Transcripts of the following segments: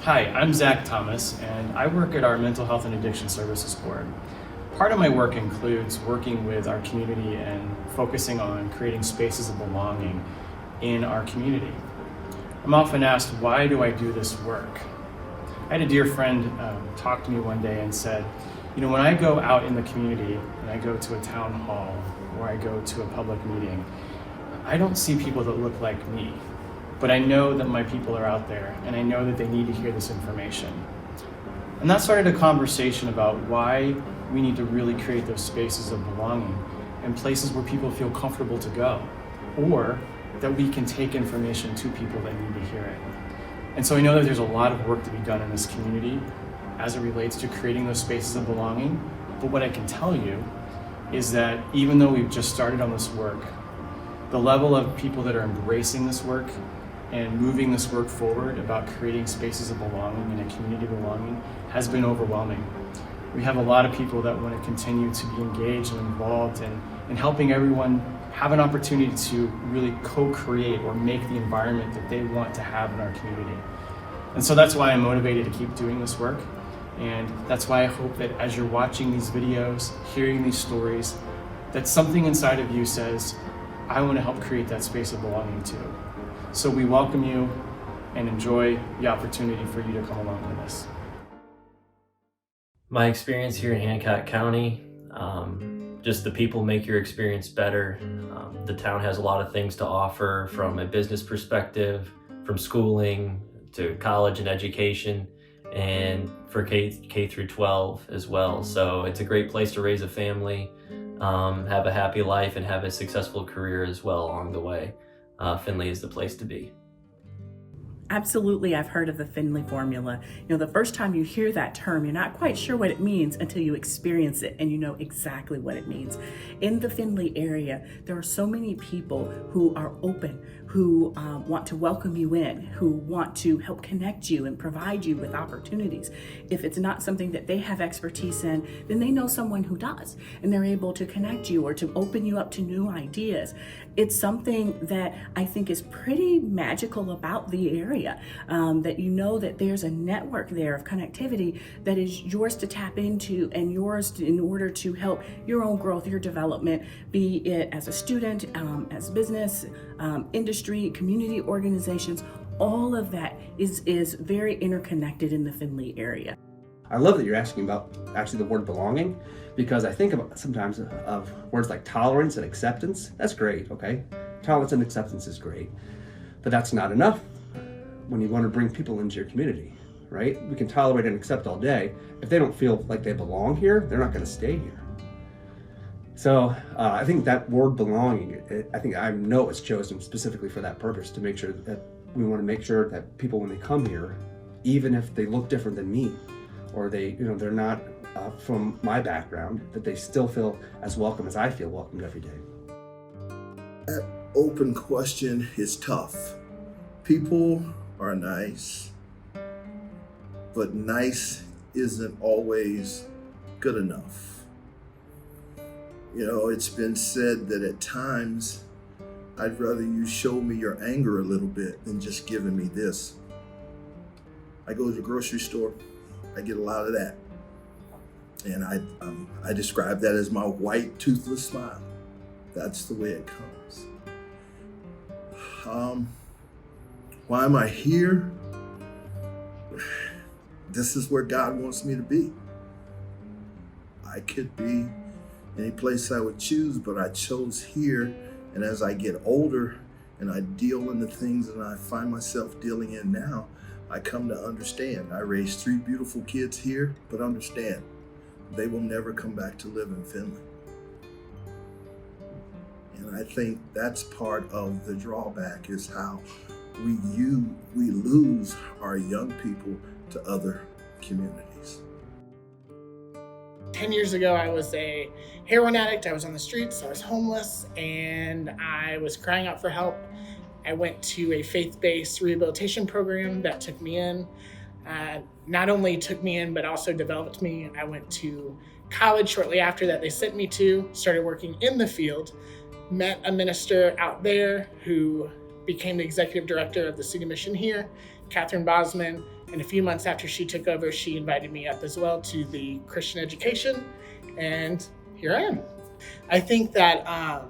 Hi, I'm Zach Thomas, and I work at our Mental Health and Addiction Services Board. Part of my work includes working with our community and focusing on creating spaces of belonging in our community. I'm often asked, why do I do this work? I had a dear friend talk to me one day and said, when I go out in the community and I go to a town hall or I go to a public meeting, I don't see people that look like me. But I know that my people are out there and I know that they need to hear this information. And that started a conversation about why we need to really create those spaces of belonging and places where people feel comfortable to go, or that we can take information to people that need to hear it. And so I know that there's a lot of work to be done in this community as it relates to creating those spaces of belonging. But what I can tell you is that even though we've just started on this work, the level of people that are embracing this work and moving this work forward about creating spaces of belonging and a community of belonging has been overwhelming. We have a lot of people that want to continue to be engaged and involved in helping everyone have an opportunity to really co-create or make the environment that they want to have in our community. And so that's why I'm motivated to keep doing this work. And that's why I hope that as you're watching these videos, hearing these stories, that something inside of you says, I want to help create that space of belonging too. So we welcome you and enjoy the opportunity for you to come along with us. My experience here in Hancock County, just the people make your experience better. The town has a lot of things to offer from a business perspective, from schooling to college and education, and for K through 12 as well. So it's a great place to raise a family, have a happy life, and have a successful career as well along the way. Findlay is the place to be. Absolutely, I've heard of the Findlay formula. The first time you hear that term, you're not quite sure what it means until you experience it and you know exactly what it means. In the Findlay area, there are so many people who are open, who want to welcome you in, who want to help connect you and provide you with opportunities. If it's not something that they have expertise in, then they know someone who does, and they're able to connect you or to open you up to new ideas. It's something that I think is pretty magical about the area. That that there's a network there of connectivity that is yours to tap into and yours in order to help your own growth, your development, be it as a student, as business, industry, community organizations. All of that is very interconnected in the Findlay area. I love that you're asking about actually the word belonging, because I think about sometimes of words like tolerance and acceptance. That's great, okay? Tolerance and acceptance is great, but that's not enough when you want to bring people into your community, right? We can tolerate and accept all day. If they don't feel like they belong here, they're not going to stay here. So I think that word belonging, I know it's chosen specifically for that purpose, to make sure that we want to make sure that people, when they come here, even if they look different than me, or they're not from my background, that they still feel as welcome as I feel welcomed every day. That open question is tough. People are nice, but nice isn't always good enough. It's been said that at times, I'd rather you show me your anger a little bit than just giving me this. I go to the grocery store, I get a lot of that. And I describe that as my white toothless smile. That's the way it comes. Why am I here? This is where God wants me to be. I could be any place I would choose, but I chose here. And as I get older and I deal in the things that I find myself dealing in now, I come to understand. I raised 3 beautiful kids here, but understand, they will never come back to live in Findlay. And I think that's part of the drawback, is how we lose our young people to other communities. 10 years ago, I was a heroin addict. I was on the streets, I was homeless, and I was crying out for help. I went to a faith-based rehabilitation program that took me in. Not only took me in, but also developed me. I went to college shortly after that they sent me to, started working in the field, met a minister out there who became the executive director of the city mission here, Catherine Bosman, And a few months after she took over, she invited me up as well to the Christian education, and here I am. I think that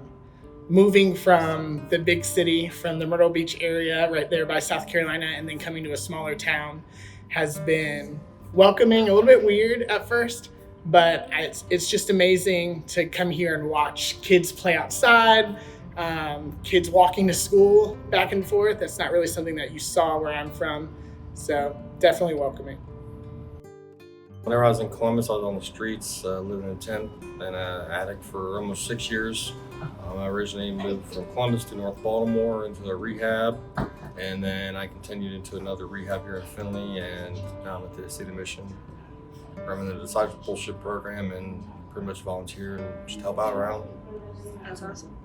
moving from the big city, from the Myrtle Beach area right there by South Carolina, and then coming to a smaller town has been welcoming, a little bit weird at first, but it's just amazing to come here and watch kids play outside, kids walking to school back and forth. That's not really something that you saw where I'm from, so definitely welcoming. Whenever I was in Columbus, I was on the streets, living in a tent in an attic for almost 6 years. I originally moved from Columbus to North Baltimore into a rehab, and then I continued into another rehab here in Findlay, and now I'm at the City Mission. I'm in the discipleship program and pretty much volunteer and just help out around. That's awesome.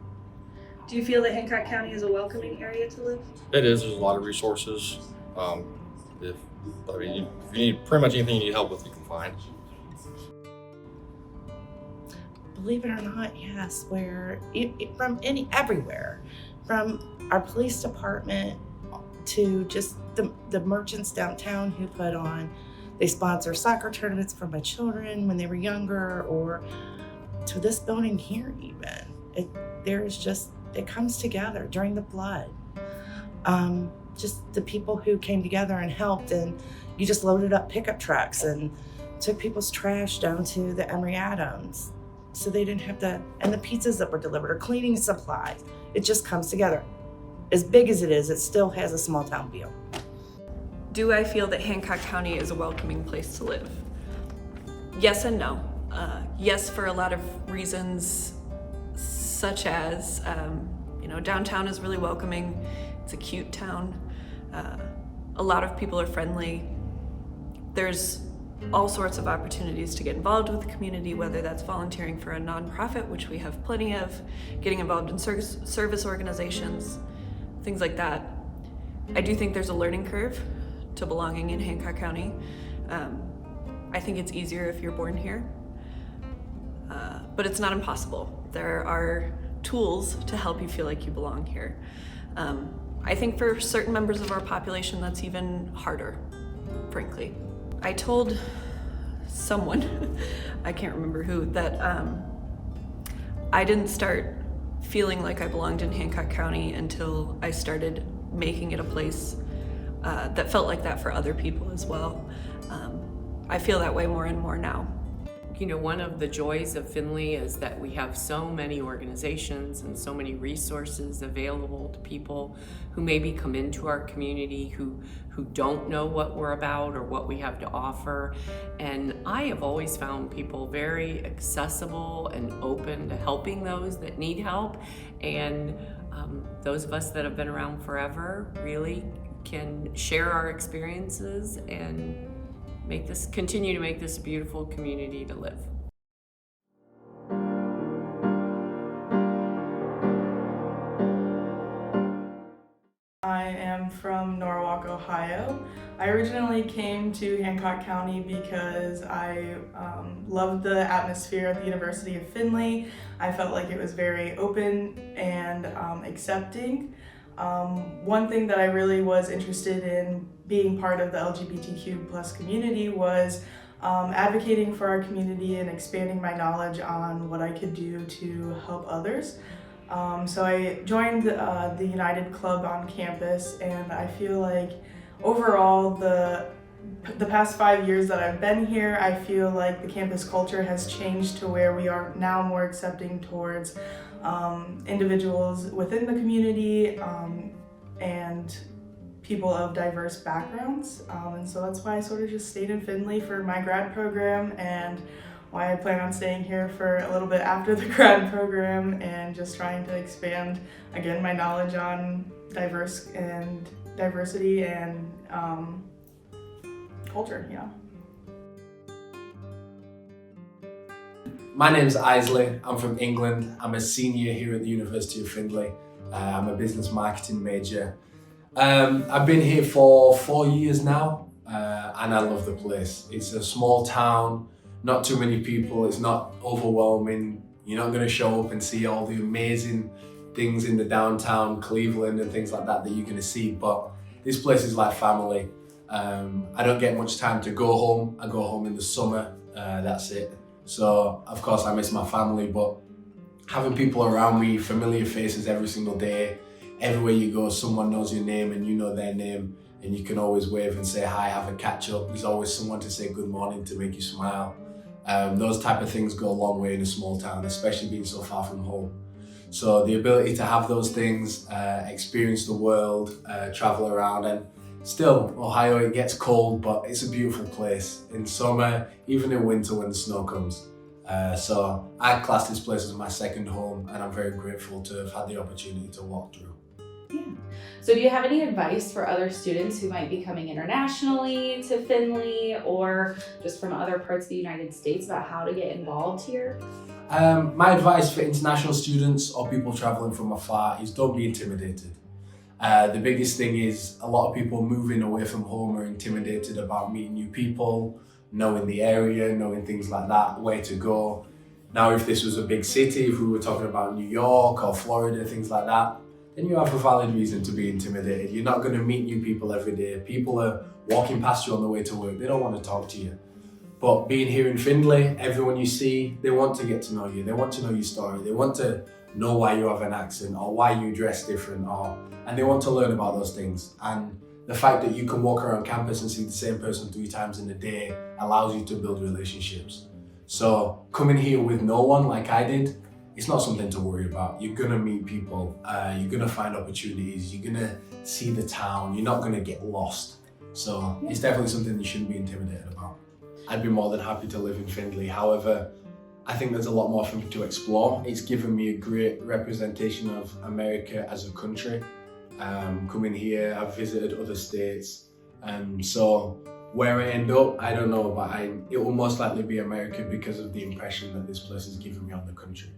Do you feel that Hancock County is a welcoming area to live? It is. There's a lot of resources. If you need pretty much anything you need help with, you can find. Believe it or not, yes, where everywhere, from our police department to just the merchants downtown who they sponsor soccer tournaments for my children when they were younger, or to this building here even. It comes together during the flood. Just the people who came together and helped, and you just loaded up pickup trucks and took people's trash down to the Emory Adams so they didn't have to, and the pizzas that were delivered or cleaning supplies. It just comes together. As big as it is, it still has a small town feel. Do I feel that Hancock County is a welcoming place to live? Yes and no. Yes, for a lot of reasons, such as, downtown is really welcoming. It's a cute town. A lot of people are friendly. There's all sorts of opportunities to get involved with the community, whether that's volunteering for a nonprofit, which we have plenty of, getting involved in service organizations, things like that. I do think there's a learning curve to belonging in Hancock County. I think it's easier if you're born here, but it's not impossible. There are tools to help you feel like you belong here. I think for certain members of our population, that's even harder, frankly. I told someone, I can't remember who, that I didn't start feeling like I belonged in Hancock County until I started making it a place that felt like that for other people as well. I feel that way more and more now. You know, one of the joys of Findlay is that we have so many organizations and so many resources available to people who maybe come into our community who don't know what we're about or what we have to offer. And I have always found people very accessible and open to helping those that need help. And those of us that have been around forever really can share our experiences and continue to make this a beautiful community to live. I am from Norwalk, Ohio. I originally came to Hancock County because I loved the atmosphere at the University of Findlay. I felt like it was very open and accepting. One thing that I really was interested in being part of the LGBTQ plus community was advocating for our community and expanding my knowledge on what I could do to help others. So I joined the United Club on campus, and I feel like overall the past 5 years that I've been here, I feel like the campus culture has changed to where we are now more accepting towards individuals within the community and people of diverse backgrounds. And so that's why I sort of just stayed in Findlay for my grad program, and why I plan on staying here for a little bit after the grad program and just trying to expand, again, my knowledge on diversity and culture, yeah. My name's EISLEY, I'm from England. I'm a senior here at the University of Findlay. I'm a business marketing major. I've been here for 4 years now, and I love the place. It's a small town, not too many people, it's not overwhelming. You're not going to show up and see all the amazing things in the downtown Cleveland and things like that you're going to see, but this place is like family. I don't get much time to go home. I go home in the summer, that's it. So of course I miss my family, but having people around me, familiar faces every single day, everywhere you go, someone knows your name and you know their name, and you can always wave and say hi, have a catch up. There's always someone to say good morning to make you smile. Those type of things go a long way in a small town, especially being so far from home. So the ability to have those things, experience the world, travel around, and still, Ohio, it gets cold, but it's a beautiful place. In summer, even in winter when the snow comes. So I class this place as my second home, and I'm very grateful to have had the opportunity to walk through. Yeah. So do you have any advice for other students who might be coming internationally to Findlay or just from other parts of the United States about how to get involved here? My advice for international students or people traveling from afar is don't be intimidated. The biggest thing is a lot of people moving away from home are intimidated about meeting new people, knowing the area, knowing things like that, where to go. Now, if this was a big city, if we were talking about New York or Florida, things like that, then you have a valid reason to be intimidated. You're not going to meet new people every day. People are walking past you on the way to work. They don't want to talk to you. But being here in Findlay, everyone you see, they want to get to know you. They want to know your story. They want to know why you have an accent or why you dress different, and they want to learn about those things. And the fact that you can walk around campus and see the same person 3 times in a day allows you to build relationships. So coming here with no one like I did, it's not something to worry about. You're gonna meet people, you're gonna find opportunities, you're gonna see the town, you're not gonna get lost. So it's definitely something you shouldn't be intimidated about. I'd be more than happy to live in Findlay. However, I think there's a lot more for me to explore. It's given me a great representation of America as a country. Coming here, I've visited other states. So where I end up, I don't know, but it will most likely be America because of the impression that this place has given me on the country.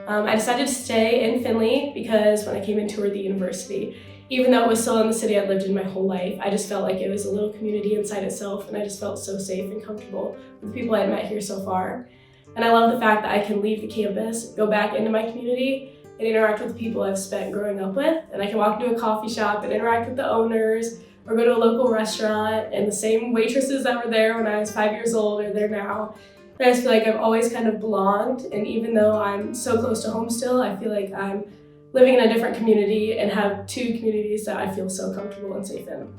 I decided to stay in Findlay because when I came and toured the university, even though it was still in the city I'd lived in my whole life, I just felt like it was a little community inside itself, and I just felt so safe and comfortable with the people I had met here so far. And I love the fact that I can leave the campus, go back into my community, and interact with the people I've spent growing up with. And I can walk into a coffee shop and interact with the owners, or go to a local restaurant, and the same waitresses that were there when I was 5 years old are there now. And I just feel like I've always kind of belonged, and even though I'm so close to home still, I feel like I'm living in a different community and have 2 communities that I feel so comfortable and safe in.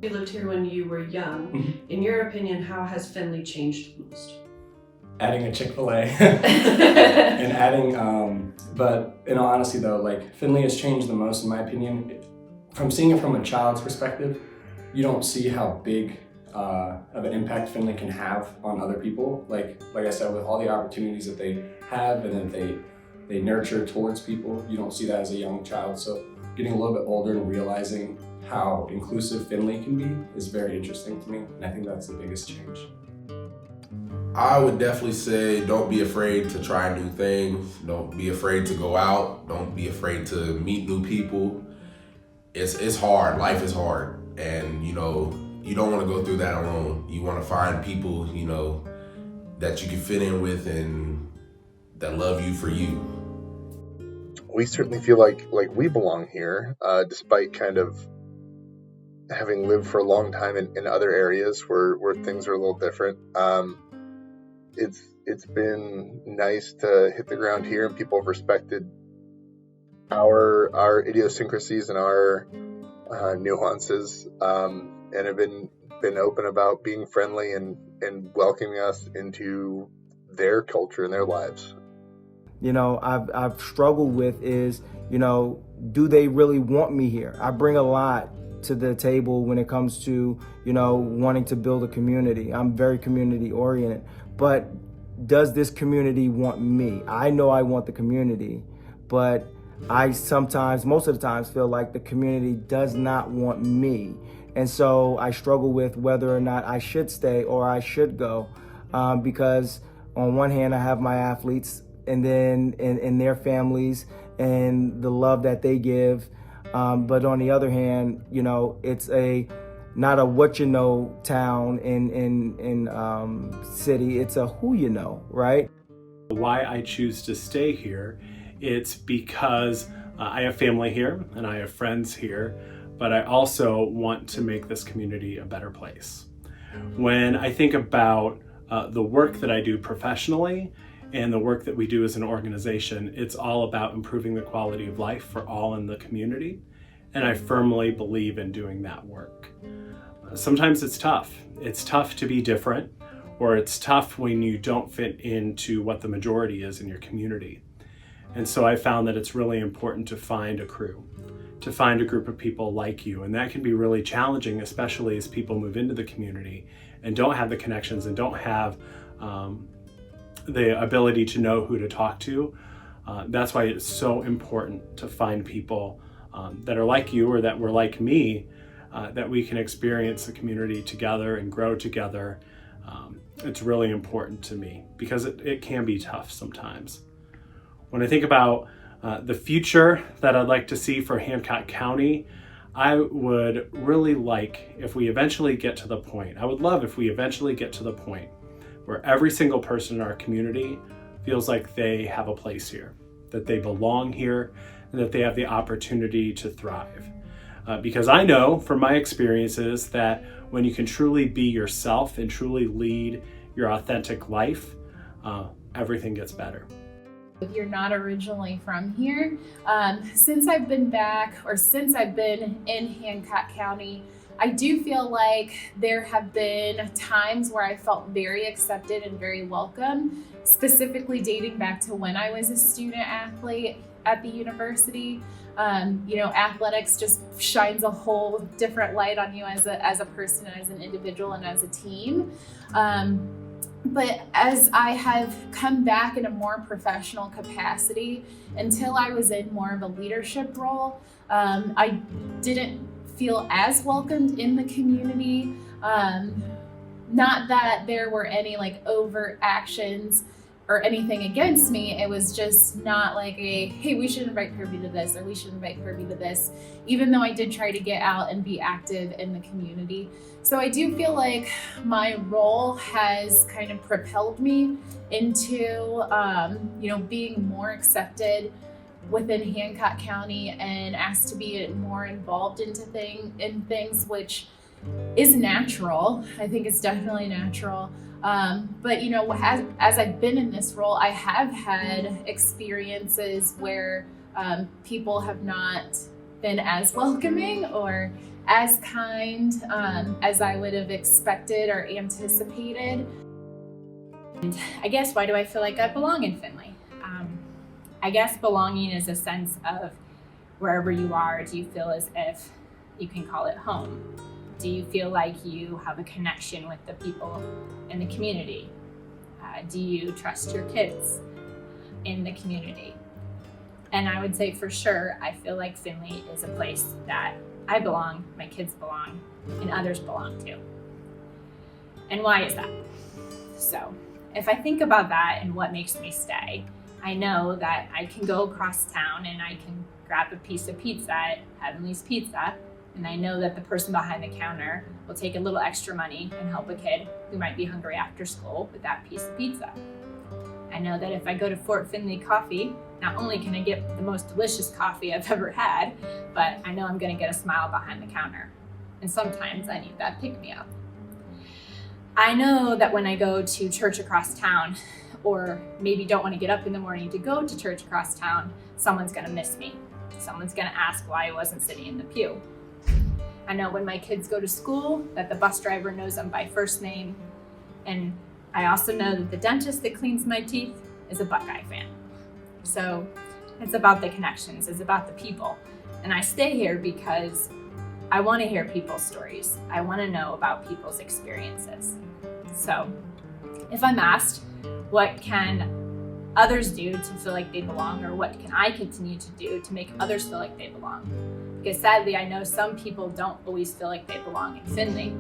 You lived here when you were young. In your opinion, how has Findlay changed the most? Adding a Chick-fil-A and adding, but in all honesty though, like Findlay has changed the most in my opinion. From seeing it from a child's perspective, you don't see how big of an impact Findlay can have on other people. Like I said, with all the opportunities that they have and that they nurture towards people, you don't see that as a young child. So getting a little bit older and realizing how inclusive Findlay can be is very interesting to me, and I think that's the biggest change. I would definitely say don't be afraid to try new things. Don't be afraid to go out. Don't be afraid to meet new people. It's hard. Life is hard. And, you don't want to go through that alone. You want to find people, that you can fit in with and that love you for you. We certainly feel like we belong here, despite kind of having lived for a long time in other areas where things are a little different. It's been nice to hit the ground here, and people have respected our idiosyncrasies and our nuances, and have been open about being friendly and welcoming us into their culture and their lives. I've struggled with is, do they really want me here? I bring a lot to the table when it comes to, wanting to build a community. I'm very community oriented, but does this community want me? I know I want the community, but I sometimes, most of the times, feel like the community does not want me. And so I struggle with whether or not I should stay or I should go, because on one hand, I have my athletes and then in their families and the love that they give. But on the other hand, it's not a what you know town in city, it's a who you know, right? Why I choose to stay here, it's because I have family here and I have friends here, but I also want to make this community a better place. When I think about the work that I do professionally and the work that we do as an organization, it's all about improving the quality of life for all in the community, and I firmly believe in doing that work. Sometimes it's tough. It's tough to be different, or it's tough when you don't fit into what the majority is in your community. And so I found that it's really important to find a crew, to find a group of people like you, and that can be really challenging, especially as people move into the community and don't have the connections and don't have the ability to know who to talk to. That's why it's so important to find people that are like you or that were like me, that we can experience the community together and grow together. It's really important to me because it can be tough sometimes. When I think about the future that I'd like to see for Hancock County, I would really like if we eventually get to the point, I would love if we eventually get to the point where every single person in our community feels like they have a place here, that they belong here, and that they have the opportunity to thrive. Because I know from my experiences that when you can truly be yourself and truly lead your authentic life, everything gets better. If you're not originally from here, since I've been back, or since I've been in Hancock County, I do feel like there have been times where I felt very accepted and very welcome, specifically dating back to when I was a student athlete at the university. You know, athletics just shines a whole different light on you as a person, as an individual, and as a team. But as I have come back in a more professional capacity, until I was in more of a leadership role, I didn't feel as welcomed in the community. Not that there were any like overt actions or anything against me. It was just not like a, hey, we should invite Kirby to this, or we should invite Kirby to this, even though I did try to get out and be active in the community. So I do feel like my role has kind of propelled me into, you know, being more accepted within Hancock County and asked to be more involved in things, which is natural. I think it's definitely natural. But you know, as I've been in this role, I have had experiences where people have not been as welcoming or as kind as I would have expected or anticipated. And I guess, why do I feel like I belong in Findlay? I guess belonging is a sense of wherever you are, do you feel as if you can call it home? Do you feel like you have a connection with the people in the community? Do you trust your kids in the community? And I would say for sure, I feel like Findlay is a place that I belong, my kids belong, and others belong to. And why is that? So if I think about that and what makes me stay, I know that I can go across town and I can grab a piece of pizza at Heavenly's Pizza, and I know that the person behind the counter will take a little extra money and help a kid who might be hungry after school with that piece of pizza. I know that if I go to Fort Findlay Coffee, not only can I get the most delicious coffee I've ever had, but I know I'm gonna get a smile behind the counter. And sometimes I need that pick-me-up. I know that when I go to church across town, or maybe don't want to get up in the morning to go to church across town, someone's gonna miss me. Someone's gonna ask why I wasn't sitting in the pew. I know when my kids go to school that the bus driver knows them by first name. And I also know that the dentist that cleans my teeth is a Buckeye fan. So it's about the connections, it's about the people. And I stay here because I want to hear people's stories. I want to know about people's experiences. So if I'm asked, what can others do to feel like they belong, or what can I continue to do to make others feel like they belong? Because sadly, I know some people don't always feel like they belong in Findlay.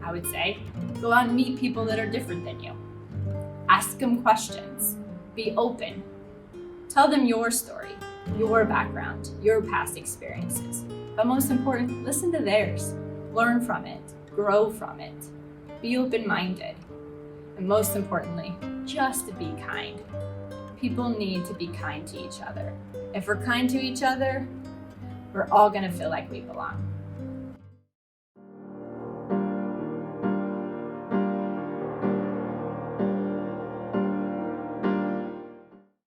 I would say, go out and meet people that are different than you. Ask them questions. Be open. Tell them your story, your background, your past experiences. But most important, listen to theirs. Learn from it. Grow from it. Be open-minded. And most importantly, just be kind. People need to be kind to each other. If we're kind to each other, we're all gonna feel like we belong.